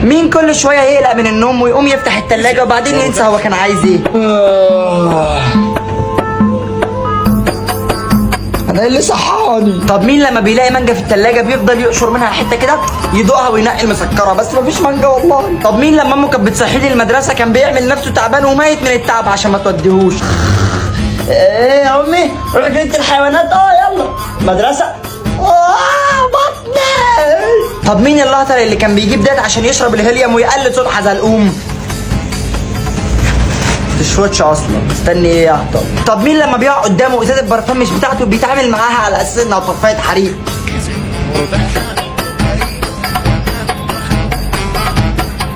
مين كل شويه يقلق من النوم ويقوم يفتح التلاجة وبعدين ينسى هو كان عايز ايه؟ انا اللي صحاني. طب مين لما بيلاقي مانجا في التلاجة بيفضل يقشر منها حته كده يدوقها وينقي المسكره بس مفيش مانجا والله؟ طب مين لما امه كانت بتصحيه المدرسه كان بيعمل نفسه تعبان وميت من التعب عشان ما توديهوش؟ ايه يا امي روح جنينة الحيوانات يلا مدرسة. بطني. طب مين الهطل اللي كان بيجيب دات عشان يشرب الهيليوم ويقلد صوت حزلقوم؟ تشوتش اصلا استني ايه يا هطل. طب مين لما بيقع قدامه ازازه برفان مش بتاعته بيتعامل معاها على اساس انها طفايه حريق؟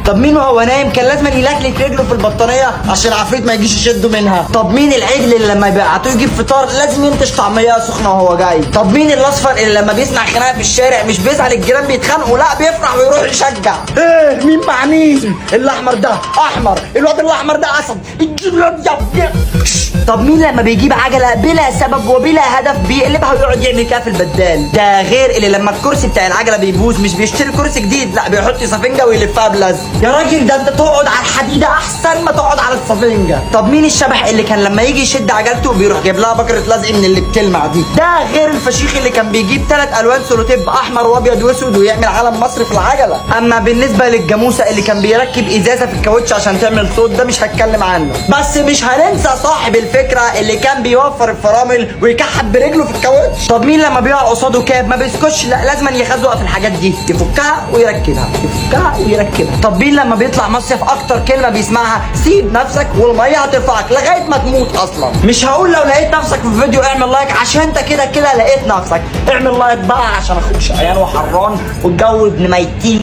طب مين وهو نايم كان لازم يلكلك رجله في البطانيه عشان العفريت ما يجيش يشده منها؟ طب مين العجل اللي لما يبعتوه يجيب فطار لازم ينتش طعميه سخنه وهو جاي؟ طب مين الاصفر اللي لما بيسمع خناقه في الشارع مش بيزعل الجيران بيتخانقوا لا بيفرح ويروح يشجع؟ ايه مين مع مين؟ الاحمر ده احمر، الواد الاحمر ده اسد، الواد ده. طب مين لما بيجيب عجله بلا سبب وبلا هدف بيقلبها ويقعد يعمل كده في البدال؟ ده غير اللي لما الكرسي بتاع العجله بيبوظ مش بيشتري كرسي جديد لا بيحط سفنجه ويلفها بلزق. يا راجل ده انت تقعد على الحديده احسن ما تقعد على السفنجه. طب مين الشبح اللي كان لما يجي يشد عجلته بيروح جايب لها بكره لزق من اللي بتلمع دي؟ ده غير الفشيخ اللي كان بيجيب 3 الوان سولوتيب احمر وابيض واسود ويعمل علم مصر في العجله. اما بالنسبه للجاموسه اللي كان بيركب ازازه في الكاوتش عشان تعمل صوت ده مش هتكلم عنه. بس مش هننسى صاحب الفكره اللي كان بيوفر الفرامل ويكحب برجله في الكاوتش. طب مين لما بيقع قصاده كاب ما بيسكتش لا لازم يخزق في الحاجات دي يفكها ويركبها يفكها ويركبها. طب مين لما بيطلع مصيف اكتر كلمه بيسمعها سيب نفسك والميه هترفعك لغايه ما تموت اصلا؟ مش هقول لو لقيت نفسك في الفيديو اعمل لايك عشان انت كده كده لقيت نفسك، اعمل لايك بقى عشان اخوك شقيان وحران والجو ابن ميتين.